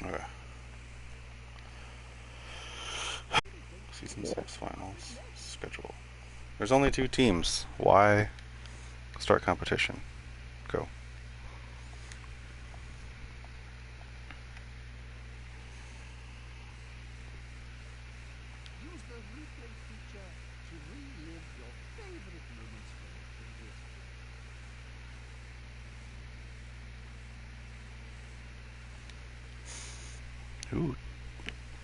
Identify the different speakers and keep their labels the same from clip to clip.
Speaker 1: Okay. Season 6 finals. Schedule. There's only 2 teams. Why start competition? Go.
Speaker 2: Use the replay feature to relive your favorite moments from the previous game.
Speaker 1: Ooh,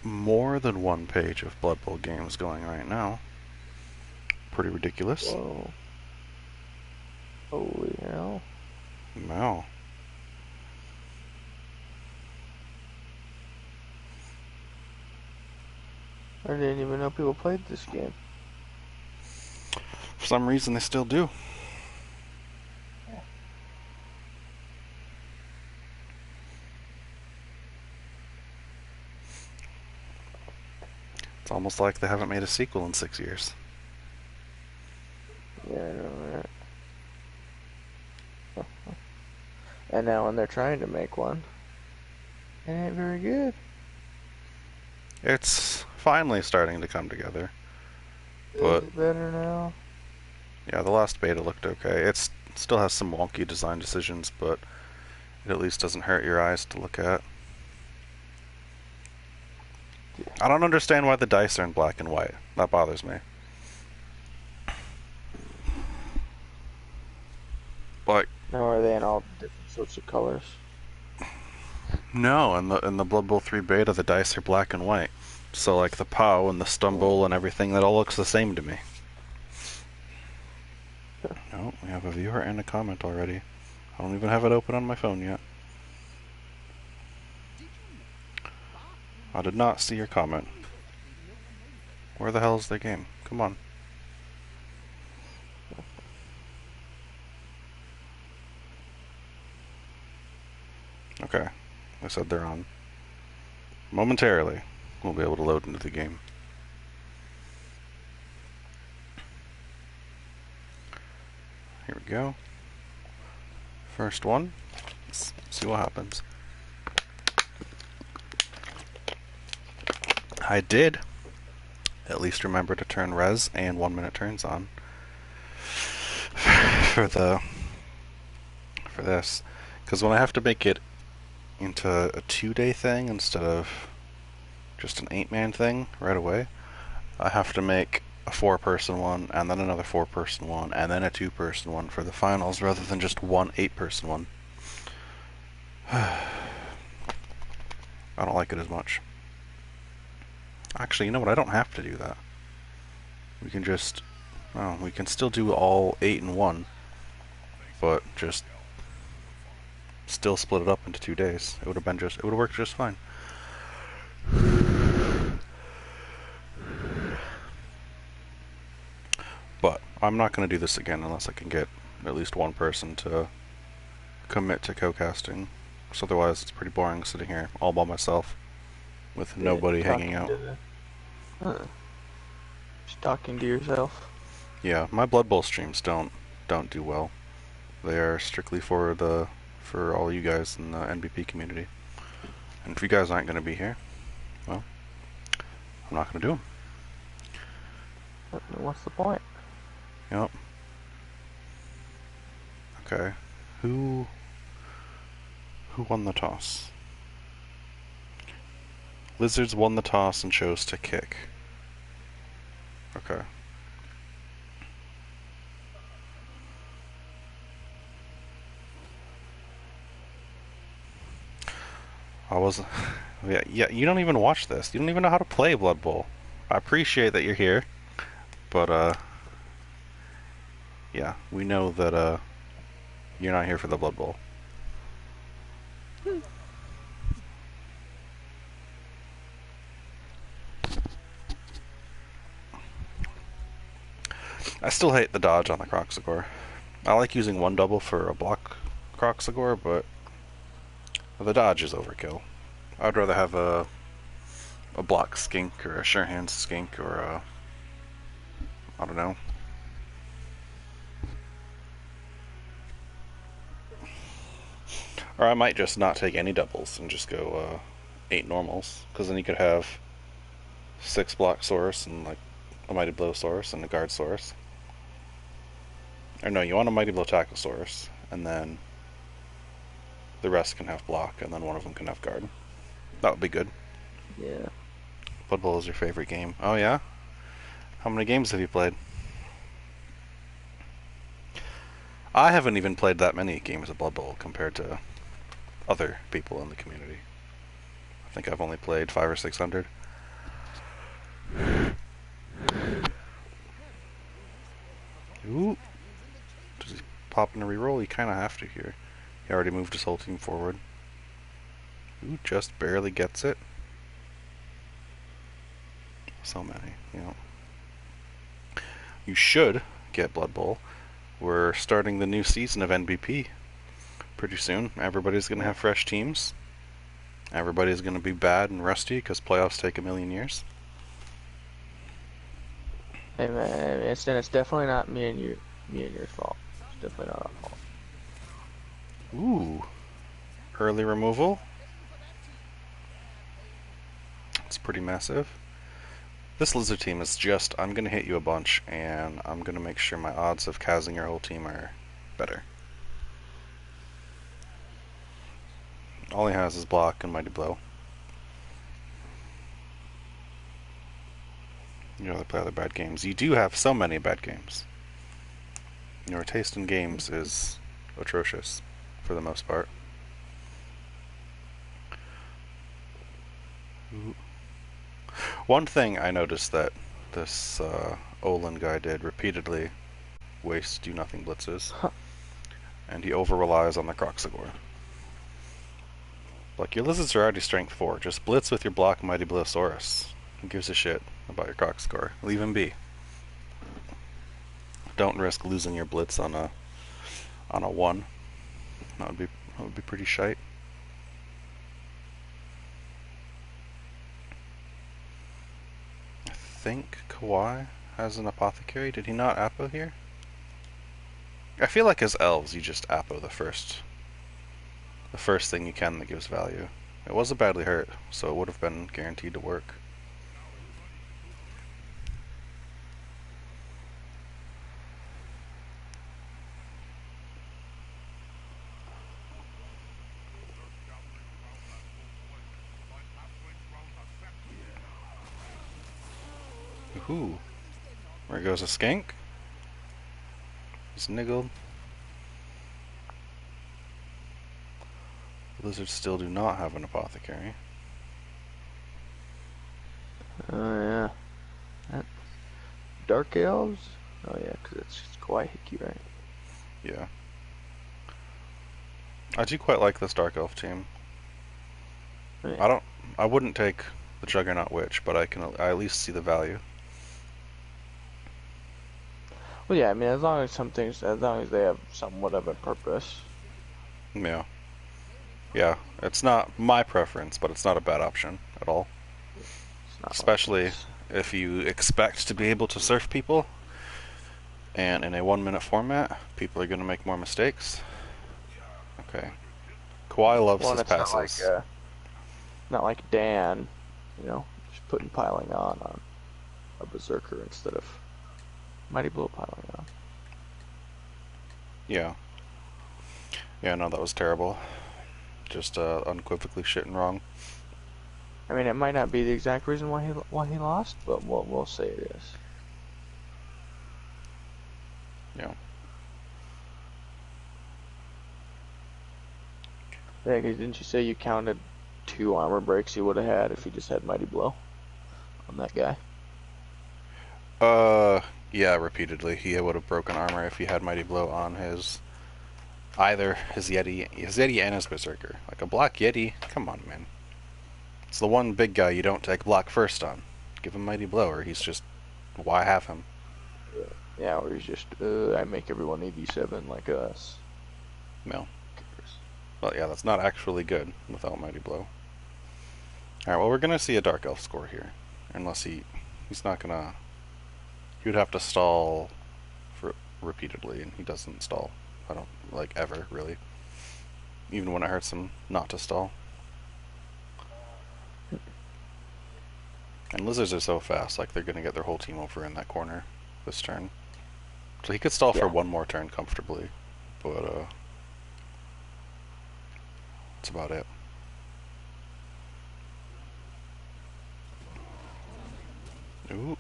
Speaker 1: more than one page of Blood Bowl games going right now. Pretty ridiculous.
Speaker 3: Whoa. Holy hell.
Speaker 1: No.
Speaker 3: I didn't even know people played this game.
Speaker 1: For some reason, they still do. It's almost like they haven't made a sequel in 6 years.
Speaker 3: Yeah, I know that. And now when they're trying to make one, it ain't very good.
Speaker 1: It's finally starting to come together.
Speaker 3: Is
Speaker 1: But
Speaker 3: it better now?
Speaker 1: yeah, the last beta looked okay. It still has some wonky design decisions, but it at least doesn't hurt your eyes to look at.
Speaker 3: Yeah.
Speaker 1: I don't understand why the dice are in black and white. That bothers me. Like,
Speaker 3: Now are they in all different sorts of colors?
Speaker 1: no, in the Blood Bowl 3 beta, the dice are black and white. So like the POW and the stumble and everything, that all looks the same to me. Oh, we have a viewer and a comment already. I don't even have it open on my phone yet. I did not see your comment. Where the hell is their game? Come on. Okay. They said they're on. Momentarily, we'll be able to load into the game. Here we go. First one. Let's see what happens. I did at least remember to turn res and 1 minute turns on for this, because when I have to make it into a 2-day thing instead of just an 8-man thing right away, I have to make a 4-person one and then another 4-person one and then a 2-person one for the finals rather than just one 8-person one. I don't like it as much. Actually, you know what? I don't have to do that. We can just... Oh, we can still do all 8 in 1, but just still split it up into 2 days. It would have worked just fine. But I'm not going to do this again unless I can get at least one person to commit to co-casting. So otherwise it's pretty boring sitting here all by myself with nobody hanging out.
Speaker 3: Just talking to yourself.
Speaker 1: Yeah, my Blood Bowl streams don't do well. They are strictly for all you guys in the NBP community. And if you guys aren't going to be here, well, I'm not going to do them.
Speaker 3: What's the point?
Speaker 1: Yep. Okay. Who won the toss? Lizards won the toss and chose to kick. Okay. I wasn't... Yeah, you don't even watch this. You don't even know how to play Blood Bowl. I appreciate that you're here, but, yeah, we know that, you're not here for the Blood Bowl. I still hate the dodge on the Kroxigor. I like using one double for a block Kroxigor, but the dodge is overkill. I'd rather have a block skink or a sure hands skink or a... I don't know. Or I might just not take any doubles and just go 8 normals, because then you could have 6 block Saurus and like a Mighty Blow Saurus and a Guard Saurus. Or no, you want a Mighty Blow Tackle Saurus, and then the rest can have block, and then one of them can have guard. That would be good.
Speaker 3: Yeah.
Speaker 1: Blood Bowl is your favorite game. Oh yeah? How many games have you played? I haven't even played that many games of Blood Bowl compared to other people in the community. I think I've only played 500 or 600. Ooh. Does he pop in a reroll? You kind of have to here. He already moved his whole team forward. Ooh, just barely gets it. So many, you know. You should get Blood Bowl. We're starting the new season of NBP pretty soon. Everybody's going to have fresh teams. Everybody's going to be bad and rusty because playoffs take a million years.
Speaker 3: Hey man, it's definitely not me and your fault. It's definitely not our fault.
Speaker 1: Ooh. Early removal. It's pretty massive. This lizard team is just, I'm going to hit you a bunch, and I'm going to make sure my odds of casing your whole team are better. All he has is block and Mighty Blow. You know, they play other bad games. You do have so many bad games. Your taste in games is atrocious, for the most part. Ooh. One thing I noticed that this Olin guy did repeatedly, waste do nothing blitzes, and he over relies on the Kroxigor. Like, your lizards are already strength 4, just blitz with your block Mighty Blowsaurus. Who gives a shit about your Kroxigor? Leave him be. Don't risk losing your blitz on a 1. That would be pretty shite. I think Kawhi has an apothecary. Did he not Apo here? I feel like as elves you just Apo the first thing you can that gives value. It was a badly hurt, so it would have been guaranteed to work. Ooh. Where goes a skink? He's niggled. Lizards still do not have an apothecary.
Speaker 3: Oh yeah. That, Dark Elves? Oh yeah, because it's Kawaii Hiki, right?
Speaker 1: Yeah. I do quite like this Dark Elf team.
Speaker 3: Yeah.
Speaker 1: I wouldn't take the Juggernaut Witch, but I at least see the value.
Speaker 3: Well, yeah, I mean, as long as they have somewhat of a purpose.
Speaker 1: Yeah. Yeah, it's not my preference, but it's not a bad option at all.
Speaker 3: It's not
Speaker 1: Especially
Speaker 3: like
Speaker 1: if you expect to be able to surf people, and in a 1-minute format, people are going to make more mistakes. Okay. Kawhi loves his
Speaker 3: it's
Speaker 1: passes.
Speaker 3: not like Dan, just putting piling on a Berserker instead of Mighty Blow piling on.
Speaker 1: Yeah. Yeah, no, that was terrible. Just unequivocally shitting wrong.
Speaker 3: I mean, it might not be the exact reason why he lost, but we'll say it is.
Speaker 1: Yeah.
Speaker 3: Yeah, 'cause didn't you say you counted 2 armor breaks he would have had if he just had Mighty Blow on that guy?
Speaker 1: Yeah, repeatedly. He would have broken armor if he had Mighty Blow on either his Yeti and his Berserker. Like a block Yeti, come on, man. It's the one big guy you don't take block first on. Give him Mighty Blow, or he's just, why have him?
Speaker 3: Yeah, or he's just, I make everyone EV7 like us.
Speaker 1: No. Well, yeah, that's not actually good without Mighty Blow. Alright, well, we're gonna see a Dark Elf score here. Unless he's not gonna... He would have to stall repeatedly, and he doesn't stall. I don't, like, ever, really. Even when it hurts him not to stall. And lizards are so fast, like they're gonna get their whole team over in that corner this turn. So he could stall for
Speaker 3: Yeah.
Speaker 1: one more turn comfortably, but that's about it. Ooh.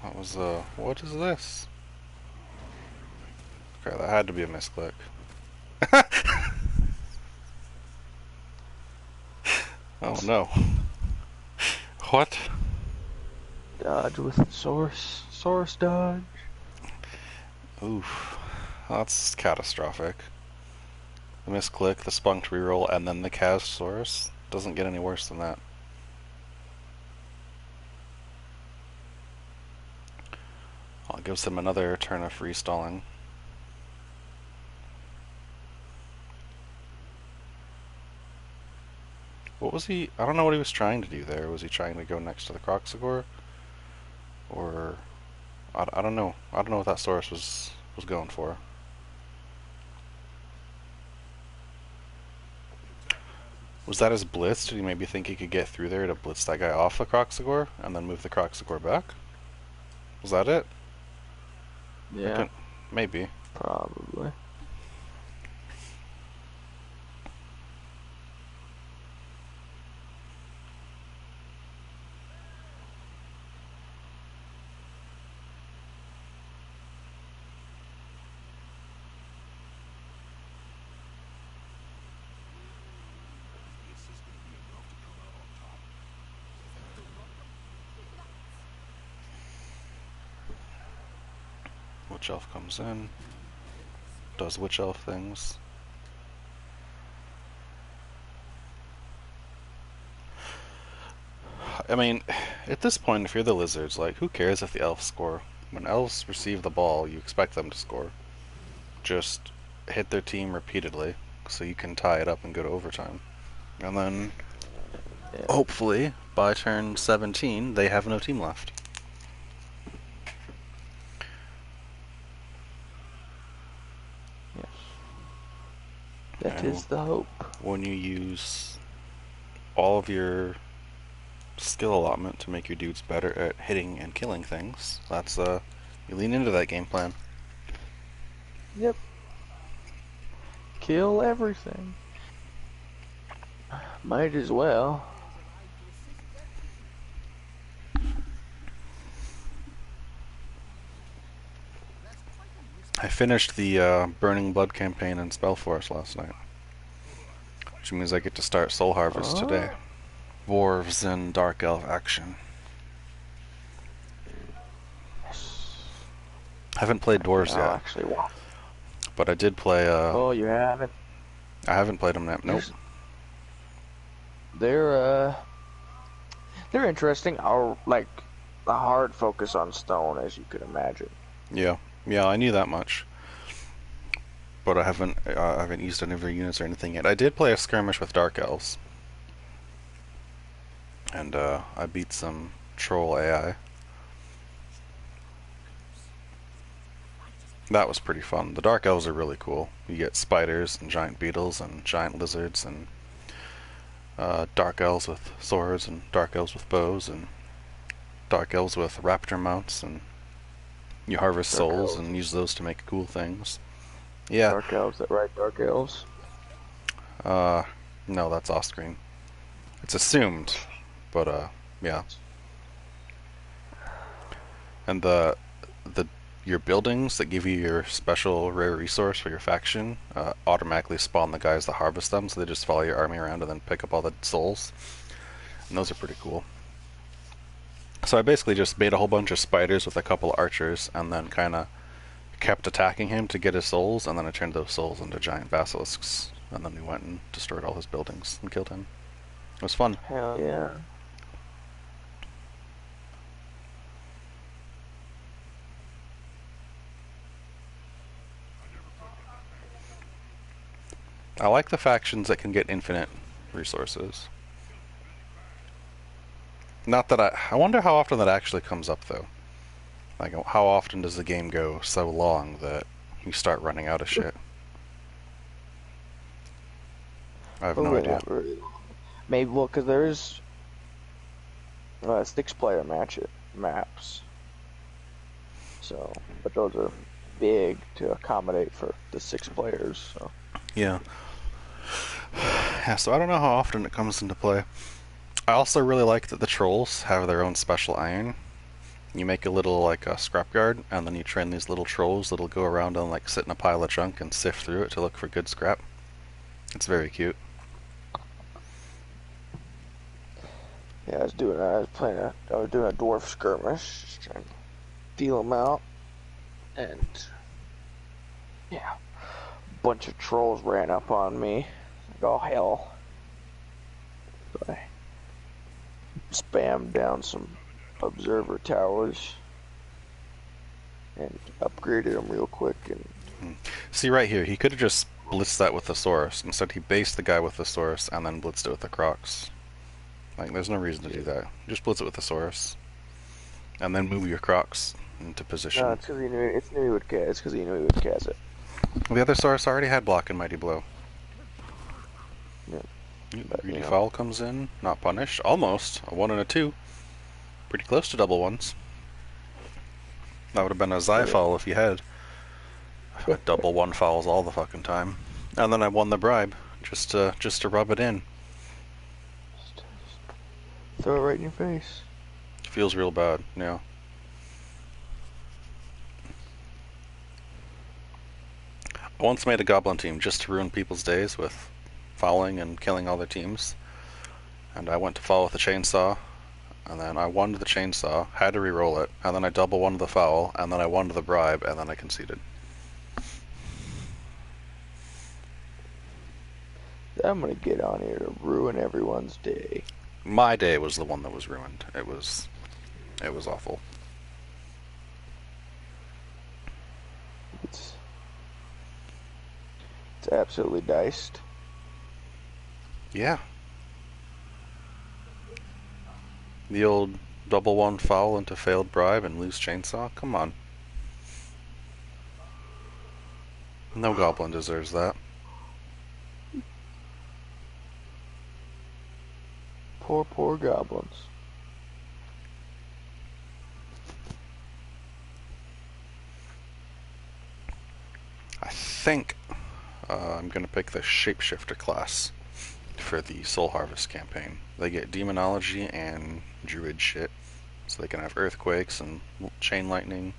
Speaker 1: That was, what is this? Okay, that had to be a misclick. Oh no. What?
Speaker 3: Dodge with source dodge.
Speaker 1: Oof. That's catastrophic. The misclick, the spunked reroll, and then the cast source. Doesn't get any worse than that. Well, it gives him another turn of free stalling. What was he? I don't know what he was trying to do there. Was he trying to go next to the Croxagore? Or I don't know. I don't know what that source was going for. Was that his blitz? Did he maybe think he could get through there to blitz that guy off the Croxagore and then move the Croxagore back? Was that it?
Speaker 3: Yeah,
Speaker 1: Maybe.
Speaker 3: probably.
Speaker 1: Witch Elf comes in, does Witch Elf things. I mean, at this point, if you're the Lizards, like, who cares if the Elves score? When Elves receive the ball, you expect them to score. Just hit their team repeatedly so you can tie it up and go to overtime. And then,
Speaker 3: Yeah.
Speaker 1: hopefully, by turn 17, they have no team left.
Speaker 3: Yes. That
Speaker 1: And
Speaker 3: is the hope.
Speaker 1: when you use all of your skill allotment to make your dudes better at hitting and killing things, that's, you lean into that game plan.
Speaker 3: Yep. Kill everything. Might as well.
Speaker 1: I finished the Burning Blood campaign in Spellforce last night, which means I get to start Soul Harvest today. Dwarves and Dark Elf action. I haven't played Dwarves
Speaker 3: I'll
Speaker 1: yet,
Speaker 3: actually watch.
Speaker 1: but I did play,
Speaker 3: Oh, you haven't?
Speaker 1: I haven't played them yet. Nope.
Speaker 3: They're interesting. Are like a hard focus on stone, as you could imagine.
Speaker 1: Yeah, I knew that much. But I haven't used any of their units or anything yet. I did play a skirmish with Dark Elves. And I beat some troll AI. That was pretty fun. The Dark Elves are really cool. You get spiders and giant beetles and giant lizards and Dark Elves with swords and Dark Elves with bows and Dark Elves with raptor mounts, and you harvest
Speaker 3: Dark
Speaker 1: souls
Speaker 3: elves.
Speaker 1: and use those to make cool things. Yeah.
Speaker 3: Dark elves, that right? Dark elves.
Speaker 1: No, that's off screen. It's assumed, but yeah. And the your buildings that give you your special rare resource for your faction automatically spawn the guys that harvest them, so they just follow your army around and then pick up all the souls. And those are pretty cool. So I basically just made a whole bunch of spiders with a couple of archers, and then kind of kept attacking him to get his souls, and then I turned those souls into giant basilisks, and then we went and destroyed all his buildings and killed him. It was fun.
Speaker 3: Hell yeah.
Speaker 1: I like the factions that can get infinite resources. Not that I wonder how often that actually comes up, though. Like, how often does the game go so long that you start running out of shit? I have no idea.
Speaker 3: Maybe, well, because there's 6-player maps. So, but those are big to accommodate for the 6 players. So,
Speaker 1: Yeah. Yeah, so I don't know how often it comes into play. I also really like that the trolls have their own special iron. You make a little like a scrapyard, and then you train these little trolls that'll go around and like sit in a pile of junk and sift through it to look for good scrap. It's very cute.
Speaker 3: yeah, I was doing a dwarf skirmish, just trying to deal them out, and yeah, a bunch of trolls ran up on me, like all hell. So I spammed down some observer towers and upgraded them real quick, and
Speaker 1: See right here, he could have just blitzed that with the Saurus. Instead, he based the guy with the Saurus and then blitzed it with the Crocs. Like, there's no reason to do that. Just blitz it with the Saurus, and then move your Crocs into position.
Speaker 3: no, it's because he knew he would cast it.
Speaker 1: The other Saurus already had block and Mighty Blow.
Speaker 3: Yeah,
Speaker 1: Greedy Fowl comes in, not punished. Almost. A 1 and a 2. Pretty close to double ones. That would have been a Xi foul if you had. I double 1 fouls all the fucking time. And then I won the bribe, just to rub it in.
Speaker 3: Just throw it right in your face.
Speaker 1: Feels real bad, yeah. I once made a goblin team just to ruin people's days with fouling and killing all their teams. And I went to foul with a chainsaw, and then I won the chainsaw, had to re-roll it, and then I double won the foul, and then I won the bribe, and then I conceded.
Speaker 3: I'm gonna get on here to ruin everyone's day.
Speaker 1: My day was the one that was ruined. It was awful.
Speaker 3: It's absolutely diced.
Speaker 1: Yeah. The old double 1 foul into failed bribe and lose chainsaw? Come on. No goblin deserves that.
Speaker 3: Poor goblins.
Speaker 1: I think I'm going to pick the Shapeshifter class for the Soul Harvest campaign. They get Demonology and Druid shit, so they can have Earthquakes and Chain Lightning,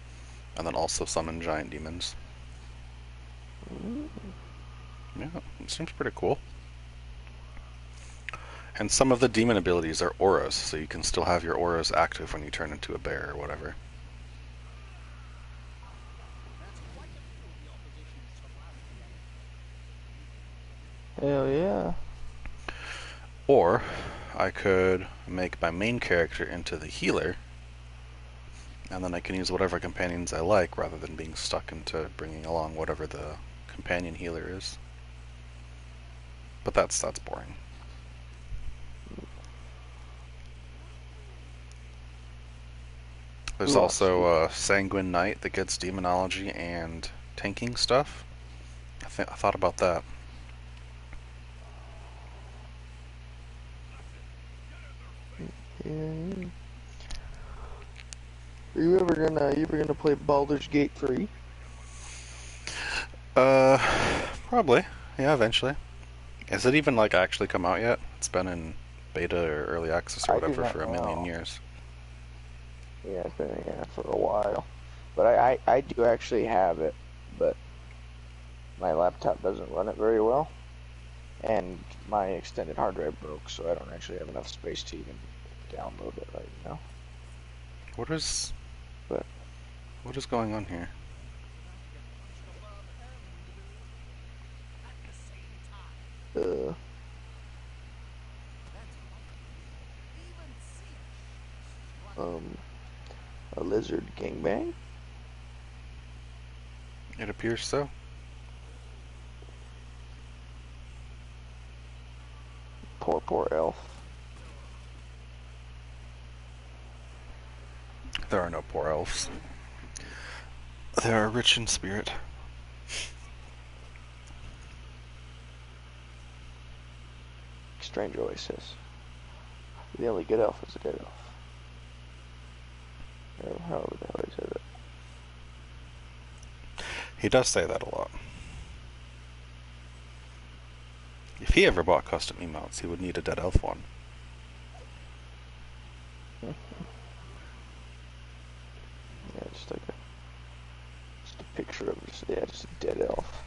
Speaker 1: and then also summon Giant Demons. Yeah, it seems pretty cool. And some of the demon abilities are auras, so you can still have your auras active when you turn into a bear or whatever.
Speaker 3: Hell yeah.
Speaker 1: Or I could make my main character into the healer, and then I can use whatever companions I like rather than being stuck into bringing along whatever the companion healer is. But that's boring. There's also a Sanguine Knight that gets Demonology and tanking stuff. I thought about that.
Speaker 3: Yeah. Are you ever gonna play Baldur's Gate 3?
Speaker 1: Probably. Yeah, eventually. Has it even like actually come out yet? It's been in beta or early access or
Speaker 3: I do
Speaker 1: whatever
Speaker 3: not
Speaker 1: for a million
Speaker 3: know.
Speaker 1: years.
Speaker 3: Yeah, it's been for a while. But I do actually have it, but my laptop doesn't run it very well. And my extended hard drive broke, so I don't actually have enough space to even download it right now.
Speaker 1: What is
Speaker 3: But
Speaker 1: what is going on here?
Speaker 3: uh a lizard gangbang?
Speaker 1: It appears so.
Speaker 3: Poor elf.
Speaker 1: There are no poor elves. They are rich in spirit.
Speaker 3: Strange always says the only good elf is a good elf. However the hell he said it.
Speaker 1: He does say that a lot. If he ever bought custom emotes, he would need a dead elf one.
Speaker 3: Yeah, just like just a picture of just a dead elf.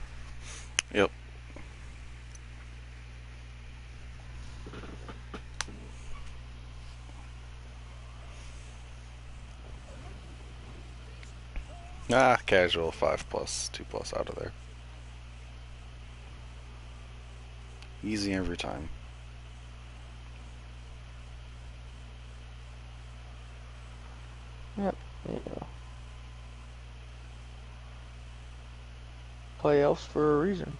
Speaker 1: Yep. Ah, casual 5+, 2+ out of there. Easy every time.
Speaker 3: Yep. You know. Play elves for a reason.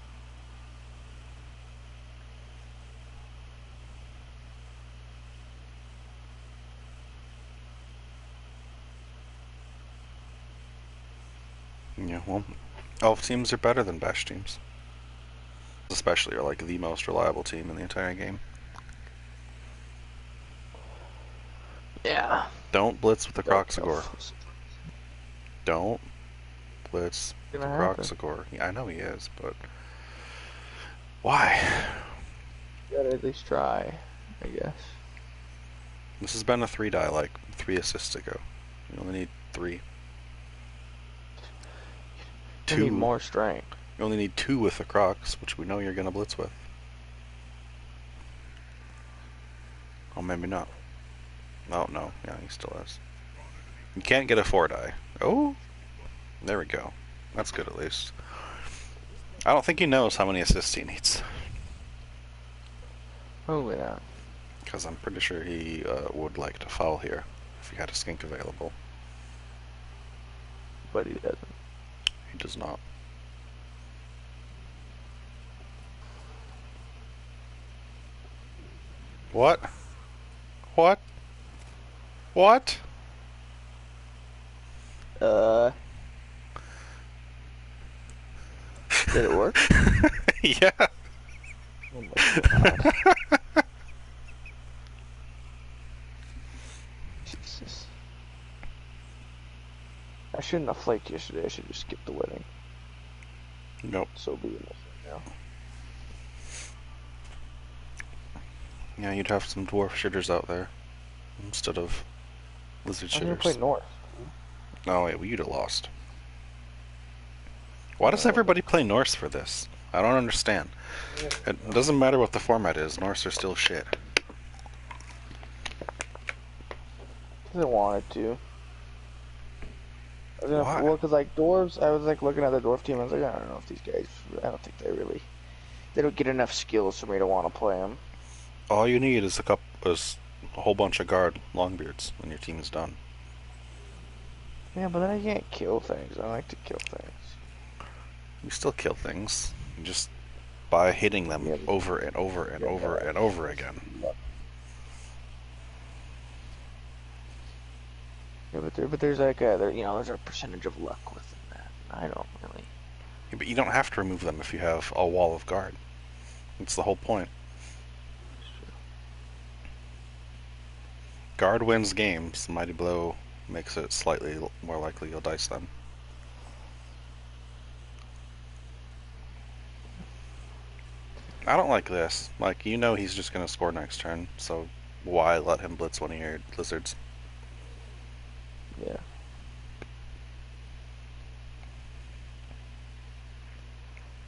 Speaker 1: Yeah, well, elf teams are better than bash teams. Especially are like the most reliable team in the entire game.
Speaker 3: Yeah.
Speaker 1: Don't blitz with the
Speaker 3: Dark
Speaker 1: Kroxigor.
Speaker 3: elf.
Speaker 1: Don't blitz with the
Speaker 3: Gonna happen.
Speaker 1: Kroxigor. Yeah, I know he is, but why?
Speaker 3: You gotta at least try, I guess.
Speaker 1: This has been a 3-die like 3 assists ago. You only need 3.
Speaker 3: You need
Speaker 1: 2.
Speaker 3: more strength.
Speaker 1: You only need 2 with the Crocs, which we know you're gonna blitz with. Oh, maybe not. Oh, no. Yeah, he still has. You can't get a 4-die. Oh! There we go. That's good at least. I don't think he knows how many assists he needs.
Speaker 3: Probably not.
Speaker 1: Because I'm pretty sure he would like to foul here if he had a skink available.
Speaker 3: But he doesn't.
Speaker 1: He does not. What? What? What?
Speaker 3: Did it work?
Speaker 1: Yeah.
Speaker 3: Oh my god. Jesus. I shouldn't have flaked yesterday. I should have skipped the wedding.
Speaker 1: Nope.
Speaker 3: So be it now.
Speaker 1: Yeah, you'd have some dwarf shitters out there instead of lizard
Speaker 3: I didn't play
Speaker 1: shitters.
Speaker 3: North.
Speaker 1: No, wait, well, you'd have lost. Why does everybody play Norse for this? I don't understand. It doesn't matter what the format is, Norse are still shit.
Speaker 3: I wanted to. I was gonna,
Speaker 1: Why?
Speaker 3: well, cause like dwarves, I was like looking at the dwarf team. I was like, I don't know if these guys. I don't think they don't get enough skills for me to want to play them.
Speaker 1: All you need is a whole bunch of guard longbeards when your team is done.
Speaker 3: Yeah, but then I can't kill things. I like to kill things.
Speaker 1: You still kill things, just by hitting them
Speaker 3: Yeah.
Speaker 1: over and over and
Speaker 3: Yeah.
Speaker 1: over and over again.
Speaker 3: Yeah, but there's like there's a percentage of luck within that. I don't really.
Speaker 1: Yeah, but you don't have to remove them if you have a wall of guard. That's the whole point. Guard wins games. Mighty Blow makes it slightly more likely you'll dice them. I don't like this. Like, you know he's just going to score next turn, so why let him blitz one of your lizards?
Speaker 3: Yeah.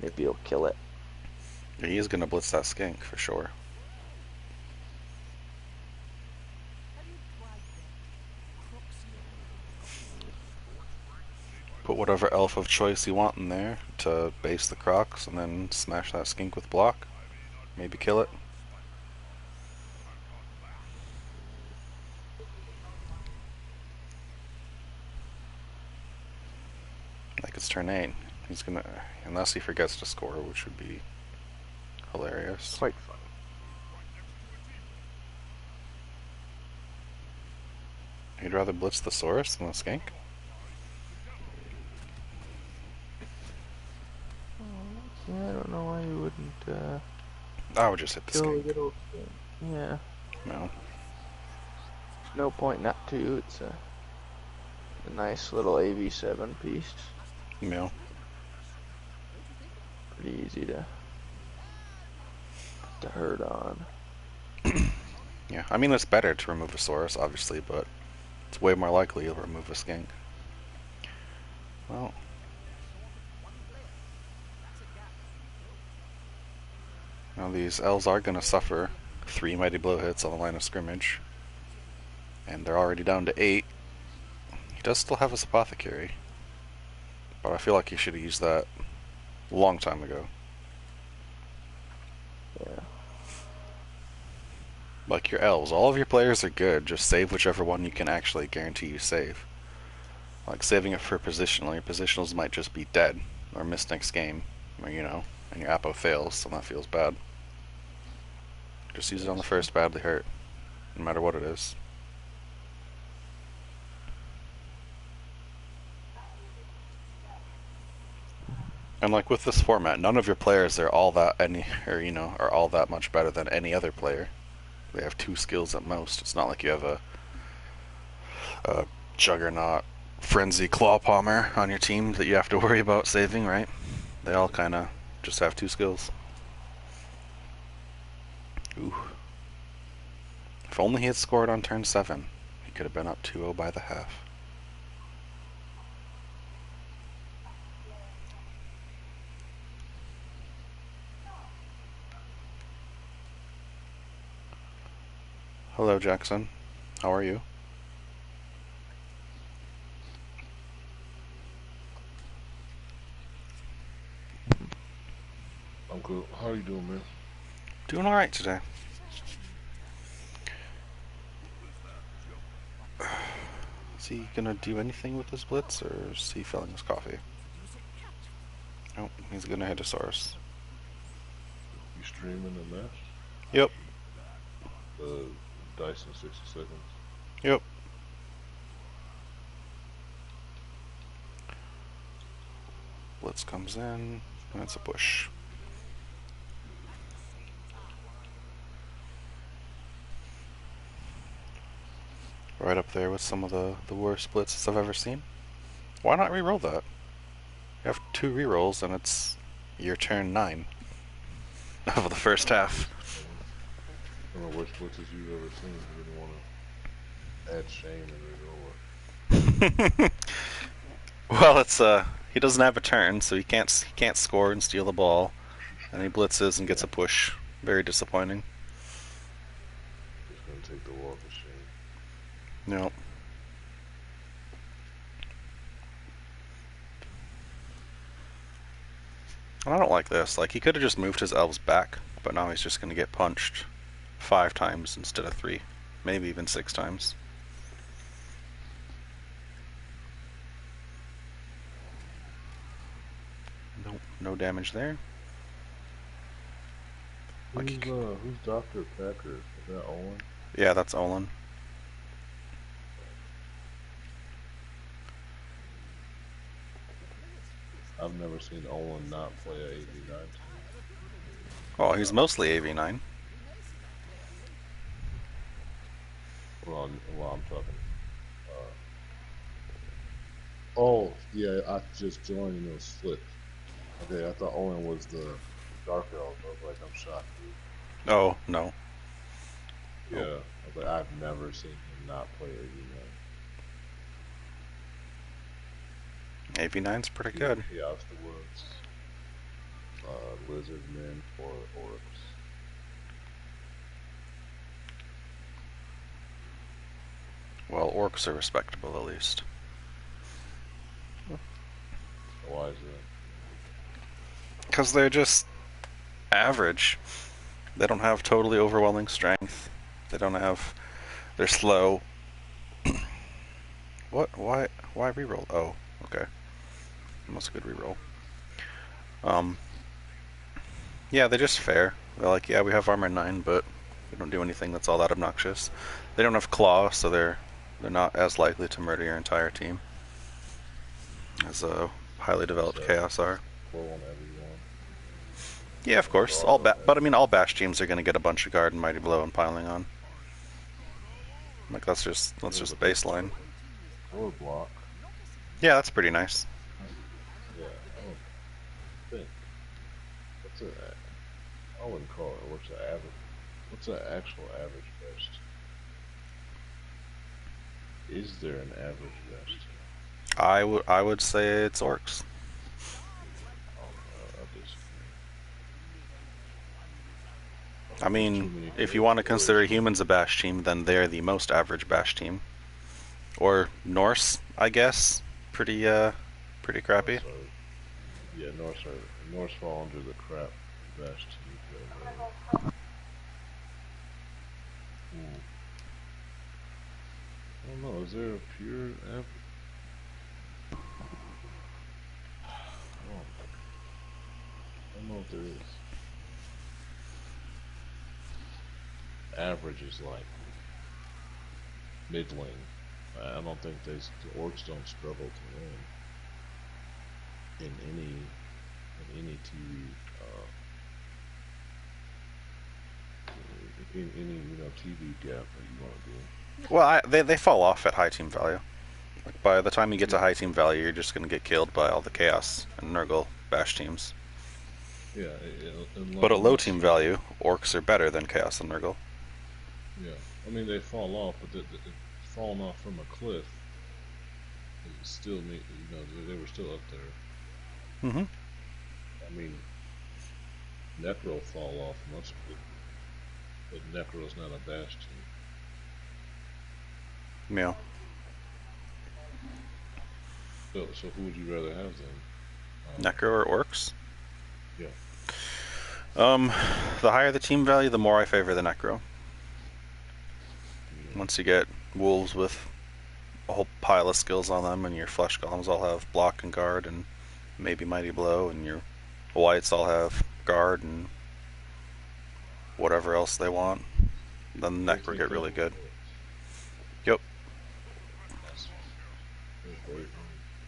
Speaker 3: Maybe he'll kill it.
Speaker 1: He is going to blitz that skink for sure. Put whatever elf of choice you want in there to base the Crocs and then smash that skink with block. Maybe kill it. Like it's turn 8. He's gonna, unless he forgets to score, which would be hilarious.
Speaker 3: Quite fun.
Speaker 1: You'd rather blitz the Saurus than the skink?
Speaker 3: Yeah, I don't know why you wouldn't
Speaker 1: I would just hit the
Speaker 3: kill the
Speaker 1: skink.
Speaker 3: good old thing. Yeah.
Speaker 1: No.
Speaker 3: There's no point not to. It's A nice little AV7 piece.
Speaker 1: You know.
Speaker 3: Pretty easy to herd on.
Speaker 1: Yeah, I mean it's better to remove a Saurus, obviously, but it's way more likely you'll remove a Skink. Well, now these Elves are gonna suffer 3 Mighty Blow hits on the line of scrimmage, and they're already down to 8. He does still have his Apothecary, but I feel like he should have used that a long time ago.
Speaker 3: Yeah.
Speaker 1: Like your Elves, all of your players are good, just save whichever one you can actually guarantee you save. Like saving it for positional, your positionals might just be dead, or miss next game, or you know, and your Apo fails, so that feels bad. Just use it on the first badly hurt, no matter what it is. And like with this format, none of your players are all that are all that much better than any other player. They have 2 skills at most. It's not like you have a Juggernaut Frenzy Claw Palmer on your team that you have to worry about saving, right? They all kind of just have 2 skills. Ooh. If only he had scored on turn 7, he could have been up 2-0 by the half. Hello, Jackson. How are you?
Speaker 4: I'm good. How you doing, man?
Speaker 1: Doing alright today. Is he gonna do anything with his blitz, or is he filling his coffee? Nope, he's gonna hit a Saurus.
Speaker 4: You streaming the match?
Speaker 1: Yep.
Speaker 4: Dice in 60 seconds.
Speaker 1: Yep. Blitz comes in, and it's a push. Right up there with some of the worst blitzes I've ever seen. Why not re-roll that? You have 2 re-rolls and it's your turn 9 of the first half.
Speaker 4: I don't know which blitzes you've ever seen. You didn't want to add shame in it or
Speaker 1: Well, it's he doesn't have a turn, so he can't score and steal the ball, and he blitzes and gets a push. Very disappointing.
Speaker 4: just gonna take the walk of shame.
Speaker 1: No. And I don't like this. Like, he could have just moved his elves back, but now he's just going to get punched 5 times instead of 3. Maybe even 6 times. Nope, no damage there. Like
Speaker 4: Who's Dr. Packer? Is that Owen?
Speaker 1: Yeah, that's Olin.
Speaker 4: I've never seen Owen not play a AV9.
Speaker 1: Oh, he's mostly AV9.
Speaker 4: Well, I'm talking. Oh, yeah, I just joined and it was flipped. Okay, I thought Owen was the Dark Elf. I was like, I'm shocked, dude.
Speaker 1: Oh, no.
Speaker 4: Yeah, I was like, I've never seen him not play AV9.
Speaker 1: AV9's pretty good.
Speaker 4: He afterwards, Lizardmen or Orcs.
Speaker 1: Well, orcs are respectable at least.
Speaker 4: Why is that?
Speaker 1: Because they're just average. They don't have totally overwhelming strength. They don't have... They're slow. What? Why reroll? Oh, okay. That's a good reroll. Yeah, they're just fair. They're like, yeah, we have armor 9, but we don't do anything that's all that obnoxious. They don't have claw, so they're not as likely to murder your entire team as a highly developed chaos are.
Speaker 4: Blow on everyone.
Speaker 1: Yeah, of course. But I mean, all bash teams are going to get a bunch of guard and mighty blow and piling on. Like that's just baseline.
Speaker 4: Or block.
Speaker 1: Yeah, that's pretty nice.
Speaker 4: Yeah, I don't think. What's a? I wouldn't call it. What's the average? What's an actual average best? Is there an average best?
Speaker 1: I would say it's orcs.
Speaker 4: I disagree.
Speaker 1: I
Speaker 4: There's too
Speaker 1: mean,
Speaker 4: many
Speaker 1: if you want to consider
Speaker 4: variations.
Speaker 1: humans a bash team, then they're the most average bash team. Or Norse, I guess. Pretty crappy.
Speaker 4: Norse are, yeah, Norse fall under the crap best team category. I don't know. Is there a pure average? I don't know if there is. Average is like middling. I don't think the orcs don't struggle to win in any TV in any TV gap that you want to do.
Speaker 1: Well, they fall off at high team value. Like by the time you get to high team value, you're just going to get killed by all the Chaos and Nurgle bash teams.
Speaker 4: Yeah,
Speaker 1: But at low team value, orcs are better than Chaos and Nurgle.
Speaker 4: Yeah, I mean they fall off, but falling off from a cliff is still they were still up there.
Speaker 1: Mm-hmm.
Speaker 4: I mean, Necro fall off much quicker, but Necro's not a bash team.
Speaker 1: Yeah.
Speaker 4: So who would you rather have then?
Speaker 1: Necro or orcs?
Speaker 4: Yeah.
Speaker 1: The higher the team value, the more I favor the Necro. Once you get wolves with a whole pile of skills on them, and your flesh golems all have block and guard and maybe mighty blow, and your whites all have guard and whatever else they want, then the Necro get really good. Yep.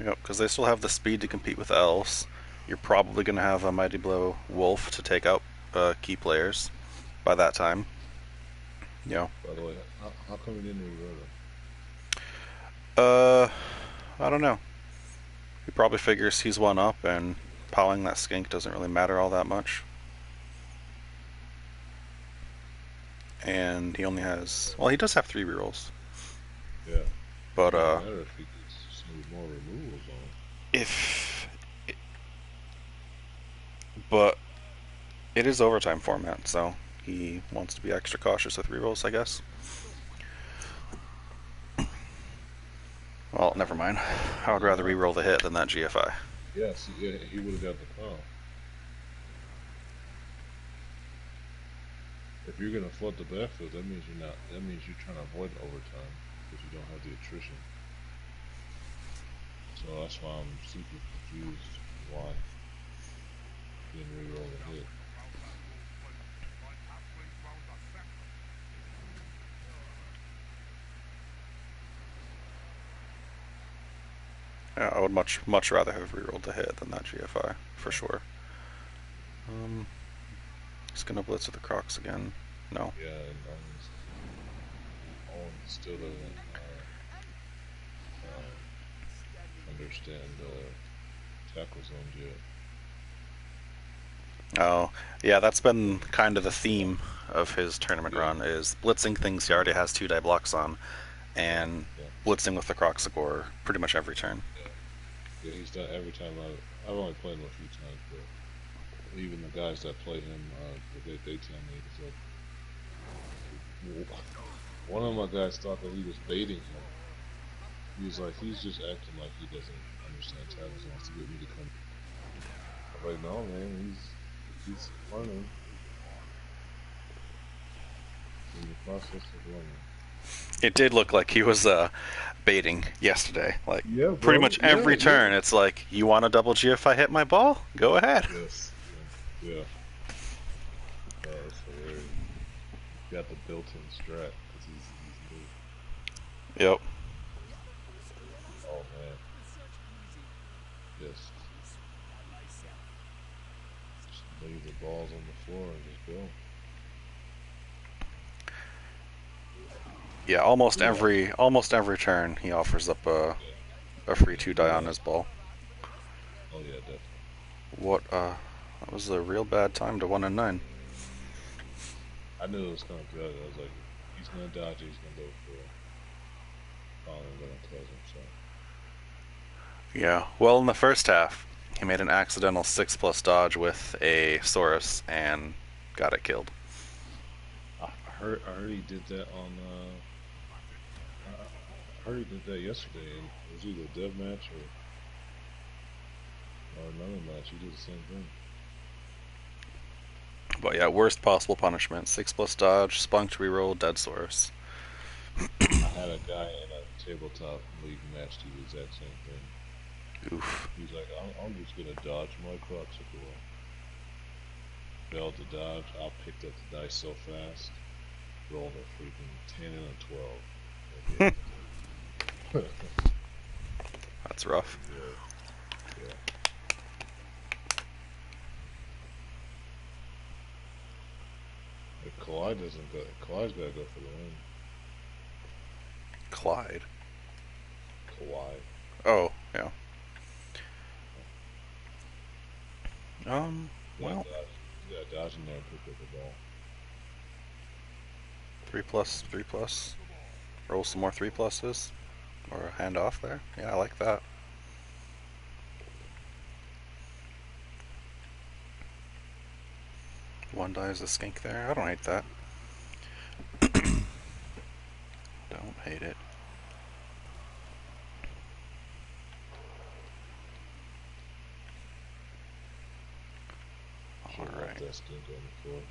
Speaker 1: Yep, because they still have the speed to compete with elves. You're probably going to have a mighty blow wolf to take out key players by that time. Yeah.
Speaker 4: By the way, how come you didn't reroll them?
Speaker 1: I don't know. He probably figures he's one up, and powing that skink doesn't really matter all that much. And he only has, well, he does have 3 rerolls.
Speaker 4: Yeah.
Speaker 1: But
Speaker 4: It doesn't matter if he gets some more removals on.
Speaker 1: But it is overtime format, so he wants to be extra cautious with rerolls, I guess. Well, never mind. I would rather reroll the hit than that GFI.
Speaker 4: Yes, yeah, he would have got the foul. If you're gonna flood the backfield, that means you're not. That means you're trying to avoid overtime because you don't have the attrition. So that's why I'm super confused why he didn't reroll the hit.
Speaker 1: Yeah, I would much rather have rerolled the hit than that GFI, for sure. He's gonna blitz with the Crocs again. No.
Speaker 4: Yeah, and Owen still doesn't understand tackle zones yet.
Speaker 1: Oh, yeah, that's been kind of the theme of his tournament run, is blitzing things he already has 2-die blocks on, and blitzing with the Croxagore pretty much every turn.
Speaker 4: Yeah, he's done every time. I've only played him a few times, but even the guys that played him, they tell me it's like one of my guys thought that he was baiting him. He was like, he's just acting like he doesn't understand tackle zones to get me to come. I'm like, no, man, he's learning. In the process of learning.
Speaker 1: It did look like he was baiting yesterday. Like,
Speaker 4: Yeah, bro.
Speaker 1: pretty much every
Speaker 4: Yeah,
Speaker 1: turn, it's like, you want a double GFI hit my ball? Go ahead.
Speaker 4: Yes. Yeah. That's hilarious. Got the built-in strat because he's new.
Speaker 1: Yep.
Speaker 4: Oh man. Just leave the balls on the floor and just go.
Speaker 1: Yeah, almost every turn he offers up a a free 2 die on his ball.
Speaker 4: Oh yeah, definitely.
Speaker 1: That was a real bad time to 1 and 9.
Speaker 4: I knew it was coming through. I was like, he's gonna dodge it. He's gonna go for it. Finally, let him close him. So
Speaker 1: Yeah, well, in the first half, he made an accidental 6+ dodge with a Saurus and got it killed.
Speaker 4: I heard he did that on. I heard he did that yesterday. And it was either a dev match or another match. He did the same thing.
Speaker 1: But yeah, worst possible punishment: 6+ dodge, spunked reroll, dead Saurus.
Speaker 4: I had a guy in a tabletop league match do the exact same thing.
Speaker 1: Oof.
Speaker 4: He's like, I'm just gonna dodge my Croxicle. Failed to dodge. I picked up the dice so fast. Rolled a freaking 10 and a 12.
Speaker 1: That's rough.
Speaker 4: Yeah. If Kawhi doesn't go, Kawhi's gotta go for the win.
Speaker 1: Clyde.
Speaker 4: Kawhi.
Speaker 1: Oh, yeah.
Speaker 4: You
Speaker 1: Well,
Speaker 4: gotta dodge in there and pick up the ball.
Speaker 1: 3+, 3+. Roll some more 3+s. Or a handoff there. Yeah, I like that. One die is a skink there. I don't hate that. Don't hate it.
Speaker 4: Should've left
Speaker 1: Alright.
Speaker 4: that skink on the floor.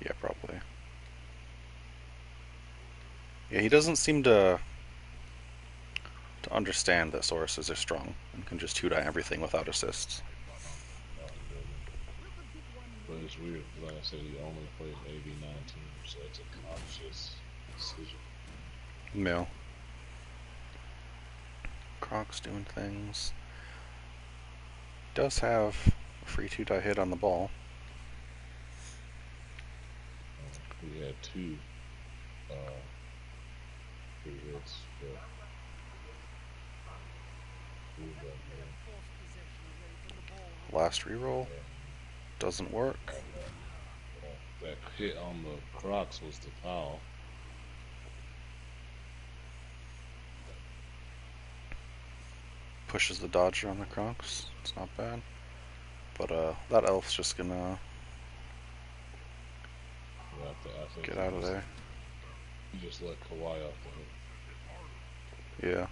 Speaker 1: Yeah, probably. Yeah, he doesn't seem to understand that Sauruses are strong and can just 2-die everything without assists.
Speaker 4: No, he doesn't. But it's weird. Like I said, he only plays AV19, so it's a conscious decision.
Speaker 1: No. Croc's doing things. Does have a free 2-die hit on the ball.
Speaker 4: He had 2 free hits, but
Speaker 1: Last reroll doesn't work.
Speaker 4: that hit on the Crocs was the foul.
Speaker 1: Pushes the dodger on the Crocs. It's not bad. But that elf's just gonna
Speaker 4: I think
Speaker 1: get out of there.
Speaker 4: He just let Kawhi off the hook.
Speaker 1: Yeah.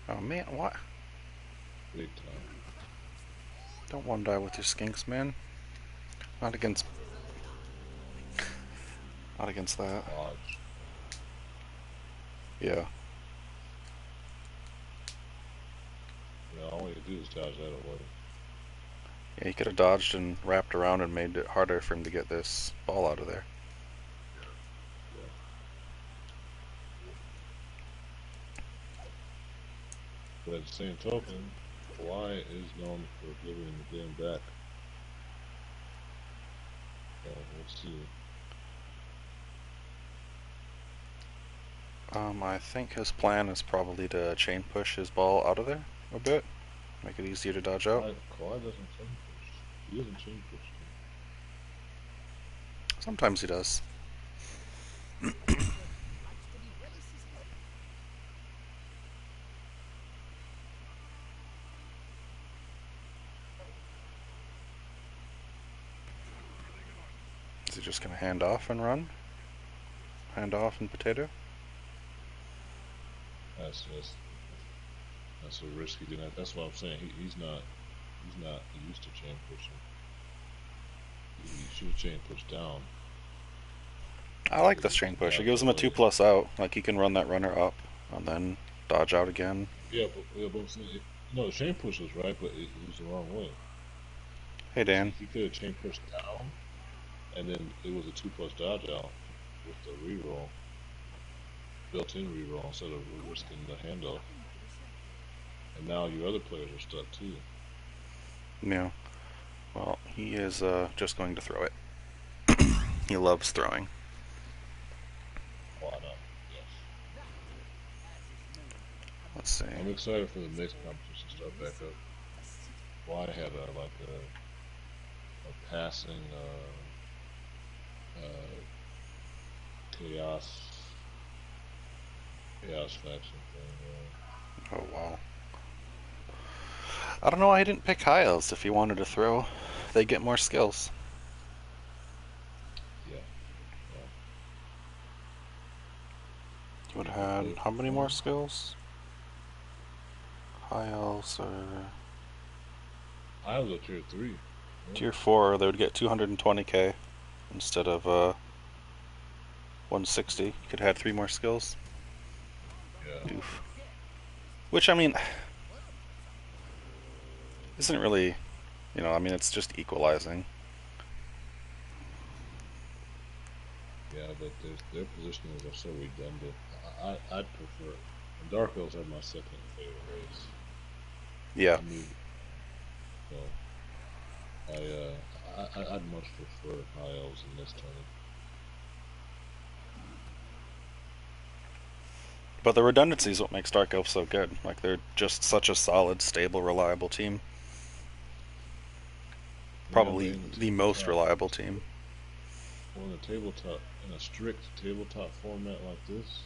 Speaker 1: Oh man, what?
Speaker 4: Big time.
Speaker 1: Don't 1-die with your skinks, man. Not against that.
Speaker 4: Dodge.
Speaker 1: Yeah.
Speaker 4: Yeah, all you do is dodge that away.
Speaker 1: Yeah, he could have dodged and wrapped around and made it harder for him to get this ball out of there.
Speaker 4: But at the same token, Kawhi is known for giving the game back. So we'll see.
Speaker 1: I think his plan is probably to chain push his ball out of there a bit. Make it easier to dodge out.
Speaker 4: Kawhi doesn't chain push. He doesn't chain push.
Speaker 1: Sometimes he does. Is he just gonna hand off and run? Hand off and potato?
Speaker 4: That's a risk he didn't. That's what I'm saying. He's not used to chain pushing. He should have chain pushed down.
Speaker 1: I like this chain push. It gives him a 2+ out. Like he can run that runner up and then dodge out again.
Speaker 4: Yeah, but I'm saying, no, the chain push was right, but it was the wrong way.
Speaker 1: Hey Dan.
Speaker 4: He could have chain pushed down, and then it was a 2+ dodge out with the reroll, built-in reroll instead of risking the handoff. And now your other players are stuck too.
Speaker 1: Yeah. Well, he is just going to throw it. He loves throwing.
Speaker 4: Why not? Yes.
Speaker 1: Let's see.
Speaker 4: I'm excited for the mixed competition to start back up. Well, I had a passing chaos faction thing.
Speaker 1: Oh wow. I don't know why he didn't pick Hiles if he wanted to throw. They get more skills.
Speaker 4: Yeah.
Speaker 1: He would have had how many more skills? Hiles or
Speaker 4: I was a tier 3.
Speaker 1: tier 4, they would get 220k instead of 160. Could have had 3 more skills.
Speaker 4: Yeah.
Speaker 1: Oof. Which, I mean, isn't really, I mean, it's just equalizing.
Speaker 4: Yeah, but their positionings are so redundant. I'd prefer. And Dark Elves are my second favorite race.
Speaker 1: Yeah.
Speaker 4: I mean, so I'd much prefer High Elves in this tournament.
Speaker 1: But the redundancy is what makes Dark Elf so good. Like, they're just such a solid, stable, reliable team. Probably the most reliable team.
Speaker 4: Well, in a strict tabletop format like this,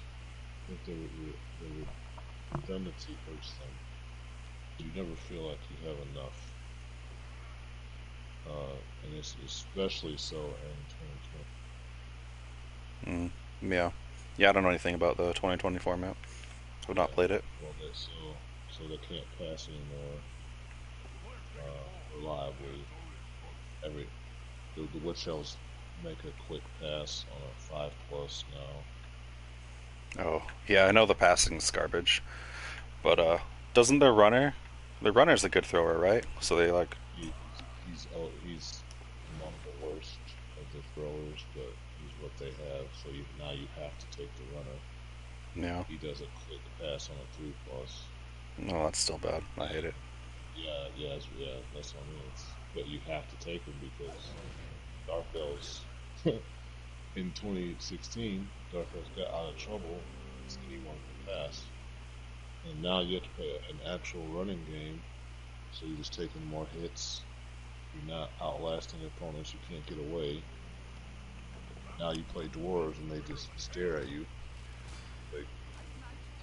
Speaker 4: I think the redundancy hurts them. You never feel like you have enough. And it's especially so in
Speaker 1: 2020. Yeah. Yeah, I don't know anything about the 2020 format. I've not played it.
Speaker 4: Well, so they can't pass anymore reliably. The Witch Elves make a quick pass on a 5+ now.
Speaker 1: Oh, yeah, I know the passing's garbage. But doesn't their runner's a good thrower, right? So they like.
Speaker 4: He's among the worst of the throwers, but he's what they have. So now you have to take the runner.
Speaker 1: Yeah.
Speaker 4: He does a quick pass on a 3+.
Speaker 1: No, that's still bad. I hate it.
Speaker 4: Yeah, that's what I mean. But you have to take him because Dark Elves in 2016, Dark Elves got out of trouble because anyone could pass, and now you have to play an actual running game. So you're just taking more hits. You're not outlasting opponents. You can't get away. Now you play dwarves and they just stare at you. They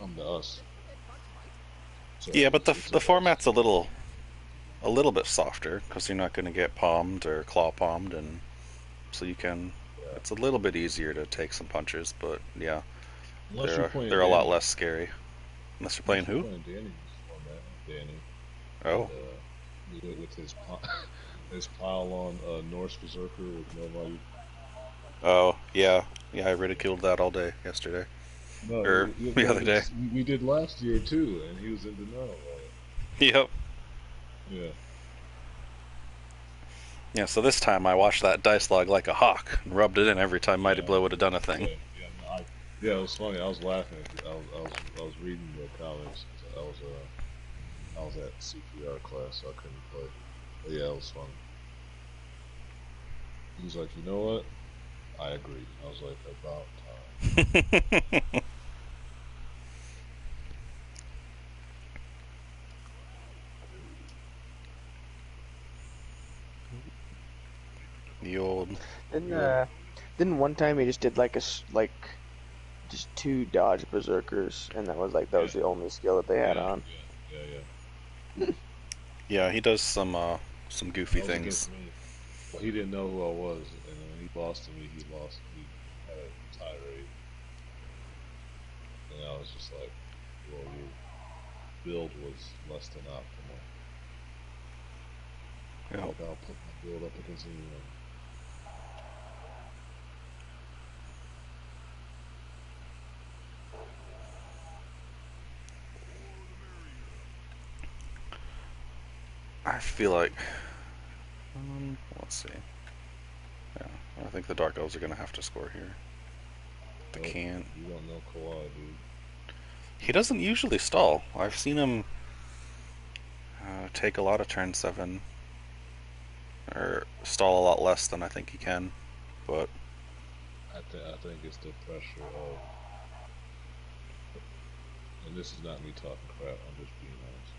Speaker 4: come to us. So
Speaker 1: yeah, but the format's a little bit softer because you're not going to get palmed or claw palmed, and so you can. Yeah. It's a little bit easier to take some punches, but yeah, they're a lot less scary. Unless you're playing who?
Speaker 4: Playing Danny.
Speaker 1: Oh.
Speaker 4: And, with his pile on Norse Berserker with nobody.
Speaker 1: Oh yeah, I ridiculed that all day yesterday.
Speaker 4: No,
Speaker 1: the other day.
Speaker 4: We did last year too, and he was in denial about it.
Speaker 1: Yep.
Speaker 4: Yeah.
Speaker 1: Yeah, so this time I watched that dice log like a hawk and rubbed it in every time Mighty Blow would have done a thing.
Speaker 4: Yeah, it was funny. I was laughing. I was reading the comments. I was at CPR class, so I couldn't play. But yeah, it was fun. He was like, you know what? I agree. I was like, about time.
Speaker 1: The old.
Speaker 3: Didn't one time he just did just 2 dodge berserkers, and that was the only skill that they had on.
Speaker 4: Yeah.
Speaker 1: Yeah, he does some goofy things.
Speaker 4: Well, he didn't know who I was, and when he lost to me, he had a tirade, and I was just like, well, your build was less than optimal.
Speaker 1: Yeah.
Speaker 4: Like, I'll put my build up against anyone.
Speaker 1: I feel like. Let's see. Yeah, I think the Dark Elves are going to have to score here. They can't.
Speaker 4: You don't know Kawhi, dude.
Speaker 1: He doesn't usually stall. I've seen him take a lot of turn 7. Or stall a lot less than I think he can. But.
Speaker 4: I think it's the pressure of and this is not me talking crap. I'm just being honest.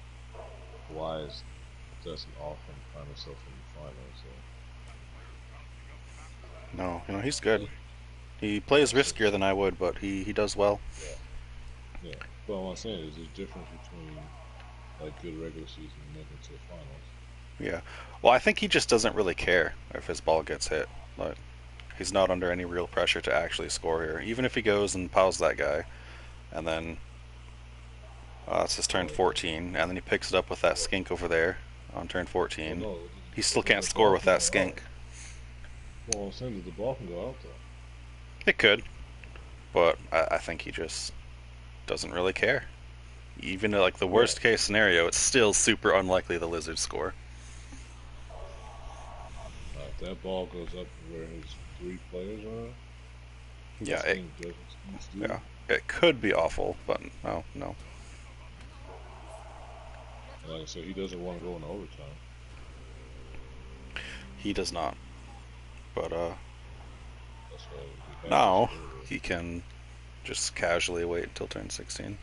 Speaker 4: Kawhi doesn't often find himself in the finals. So.
Speaker 1: No, he's good. He plays riskier than I would, but he does well.
Speaker 4: Yeah. But what I'm saying is there's a difference between like good regular season and making it to the finals.
Speaker 1: Yeah. Well, I think he just doesn't really care if his ball gets hit. Like, he's not under any real pressure to actually score here. Even if he goes and pows that guy, and then it's his turn 14, and then he picks it up with that skink over there on turn 14.
Speaker 4: Well, no,
Speaker 1: He still can't score with that skink.
Speaker 4: Well, I'm saying that the ball can go out though.
Speaker 1: It could, but I think he just doesn't really care. Even like the worst case scenario, it's still super unlikely the Lizards score.
Speaker 4: If that ball goes up where his 3 players are,
Speaker 1: Yeah,
Speaker 4: yeah.
Speaker 1: It could be awful, but no.
Speaker 4: Like I said, he doesn't want to go into overtime.
Speaker 1: He does not. But
Speaker 4: That's why
Speaker 1: now he can just casually wait until turn 16.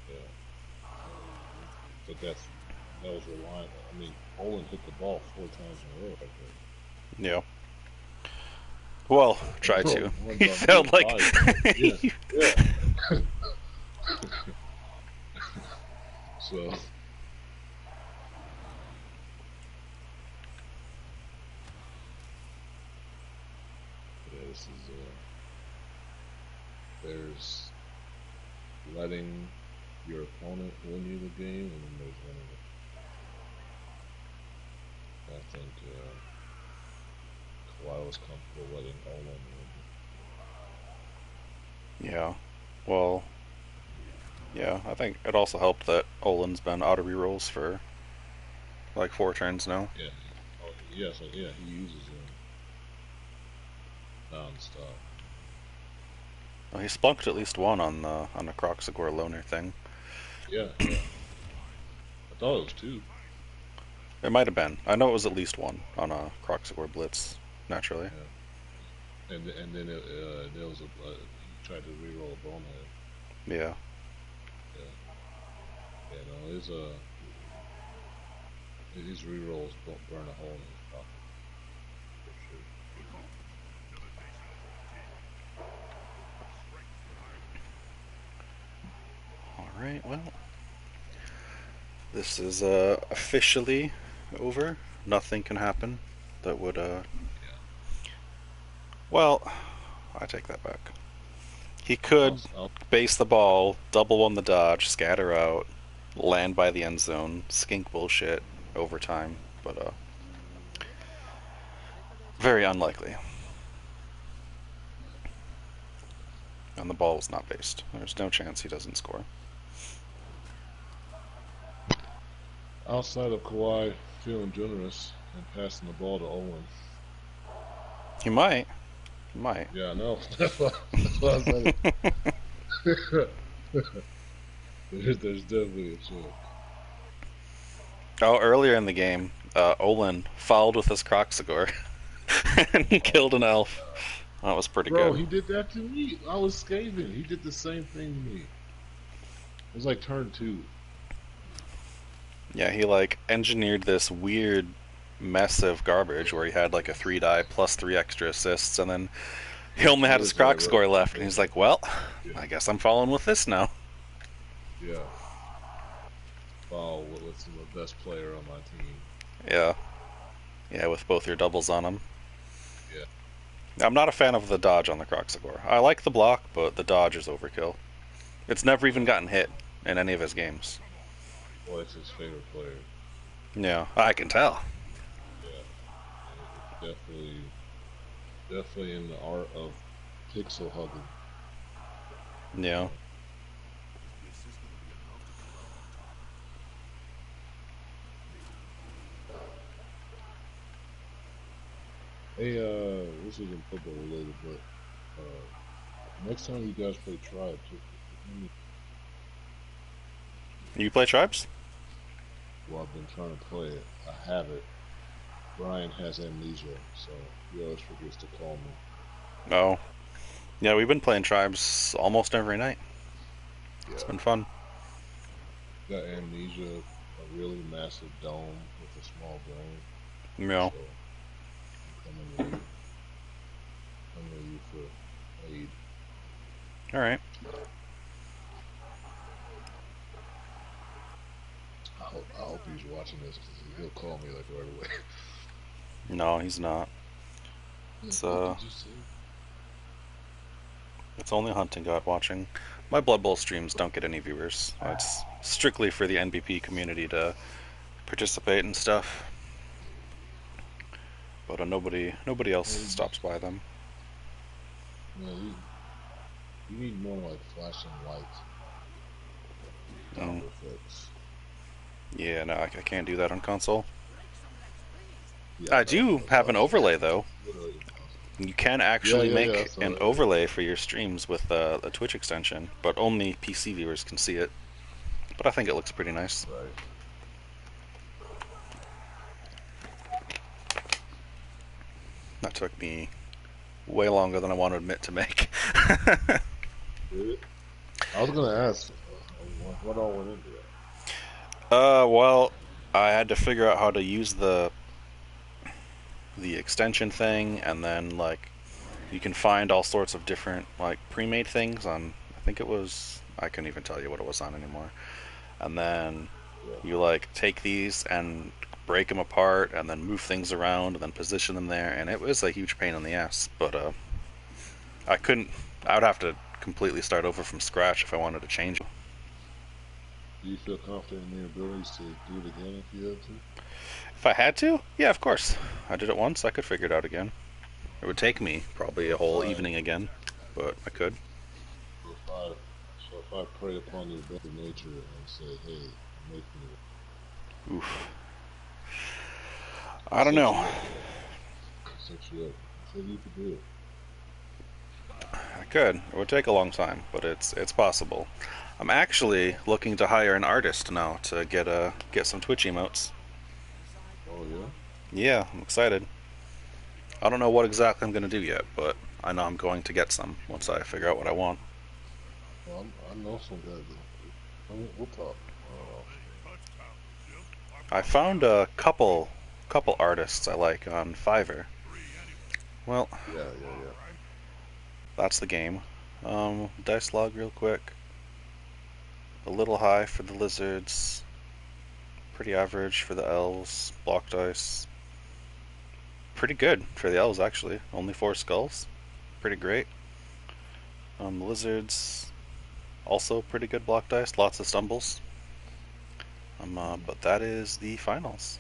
Speaker 4: Yeah. But that was relying. I mean, Olin hit the ball 4 times in a row right there.
Speaker 1: Yeah. Well, try to. He felt like.
Speaker 4: Yeah. So. Yeah, this is there's letting your opponent win you the game, and then there's winning it. I think Kawhi was comfortable letting Olin win.
Speaker 1: Yeah. Well. Yeah, I think it also helped that Olin's been out of rerolls for like 4 turns now.
Speaker 4: Yeah. Oh, yeah. So yeah, he uses them non-stop.
Speaker 1: Well, he spunked at least one on the Croxagore loner thing.
Speaker 4: Yeah. I thought it was 2.
Speaker 1: It might have been. I know it was at least 1 on a Croxagore blitz. Naturally.
Speaker 4: Yeah. And then there was he tried to reroll a bonehead.
Speaker 1: Yeah.
Speaker 4: Yeah, no, his rerolls burn a hole in his pocket.
Speaker 1: For sure. Alright, well. This is officially over. Nothing can happen that would Well, I take that back. He could base the ball, double 1 the dodge, scatter out, land by the end zone, skink bullshit, overtime, but very unlikely. And the ball was not based. There's no chance he doesn't score.
Speaker 4: Outside of Kawhi feeling generous and passing the ball to Olin.
Speaker 1: He might.
Speaker 4: Yeah, I know. That's what I'm saying. There's definitely a chance.
Speaker 1: Oh, earlier in the game, Olin fouled with his Croxagore and killed an elf. That was pretty good.
Speaker 4: Bro, he did that to me. I was scathing. He did the same thing to me. It was like turn 2.
Speaker 1: Yeah, he like engineered this weird mess of garbage where he had like a 3-die plus 3 extra assists, and then he only had his Croxagore left, and he's like, well, I guess I'm following with this now.
Speaker 4: Yeah. Wow, with the best player on my team.
Speaker 1: Yeah. Yeah, with both your doubles on him.
Speaker 4: Yeah.
Speaker 1: I'm not a fan of the dodge on the Croxagore. I like the block, but the dodge is overkill. It's never even gotten hit in any of his games.
Speaker 4: Well, it's his favorite player.
Speaker 1: Yeah, I can tell.
Speaker 4: Yeah. Definitely in the art of pixel hugging.
Speaker 1: Yeah.
Speaker 4: Hey, this isn't football related, but next time you guys play Tribes,
Speaker 1: You play Tribes?
Speaker 4: well, I've been trying to play it. I have it. Brian has amnesia, so he always forgets to call me.
Speaker 1: No. Yeah, we've been playing Tribes almost every night. It's
Speaker 4: Yeah.
Speaker 1: been fun.
Speaker 4: Got amnesia, a really massive dome with a small brain.
Speaker 1: You know.
Speaker 4: So I'm coming to you for aid.
Speaker 1: All right.
Speaker 4: I hope he's watching this because he'll call me like right away.
Speaker 1: No, he's not.
Speaker 4: Like,
Speaker 1: It's
Speaker 4: what
Speaker 1: uh,
Speaker 4: did you say?
Speaker 1: it's only Hunting God watching. My Blood Bowl streams don't get any viewers. It's strictly for the NBP community to participate and stuff. But nobody else
Speaker 4: Well,
Speaker 1: stops by them.
Speaker 4: yeah, you need more like flashing lights,
Speaker 1: Mm.
Speaker 4: Doppler effects.
Speaker 1: Yeah, no, I can't do that on console.
Speaker 4: Yeah,
Speaker 1: I
Speaker 4: I know.
Speaker 1: do
Speaker 4: That's
Speaker 1: have
Speaker 4: why
Speaker 1: an
Speaker 4: it's like
Speaker 1: overlay though.
Speaker 4: literally impossible.
Speaker 1: You can
Speaker 4: Yeah,
Speaker 1: actually
Speaker 4: yeah, yeah. I
Speaker 1: make
Speaker 4: saw
Speaker 1: an
Speaker 4: that.
Speaker 1: overlay for your streams with a Twitch extension, but only PC viewers can see it. But I think it looks pretty nice.
Speaker 4: Right.
Speaker 1: That took me way longer than I want to admit to make.
Speaker 4: Did it? I was gonna ask what all went into that.
Speaker 1: Well, I had to figure out how to use the extension thing, and then like you can find all sorts of different like pre-made things on. I think it was. I couldn't even tell you what it was on anymore. And then
Speaker 4: Yeah.
Speaker 1: you like take these and break them apart, and then move things around, and then position them there, and it was a huge pain in the ass. But I couldn't. I would have to completely start over from scratch if I wanted to change it.
Speaker 4: Do you feel confident in your abilities to do it again if you had to?
Speaker 1: If I had to, yeah, of course. I did it once. I could figure it out again. It would take me probably
Speaker 4: So
Speaker 1: a
Speaker 4: if
Speaker 1: whole
Speaker 4: I
Speaker 1: evening again, but I could.
Speaker 4: so if I so if I prey upon the ability of nature and say, hey, make me
Speaker 1: Oof.
Speaker 4: I'll
Speaker 1: I don't
Speaker 4: set
Speaker 1: know.
Speaker 4: you up. Set you up. I said you could do it.
Speaker 1: I could. It would take a long time, but it's possible. I'm actually looking to hire an artist now to get some Twitch emotes.
Speaker 4: Oh yeah?
Speaker 1: Yeah, I'm excited. I don't know what exactly I'm gonna do yet, but I know I'm going to get some once I figure out what I want.
Speaker 4: Well, I know some guys that we'll talk.
Speaker 1: I found a couple artists I like on Fiverr. Well,
Speaker 4: Yeah, yeah, yeah.
Speaker 1: that's the game. Dice log real quick. A little high for the lizards. Pretty average for the elves. Block dice. Pretty good for the elves actually. Only 4 skulls. Pretty great. The lizards also pretty good block dice. Lots of stumbles. But that is the finals.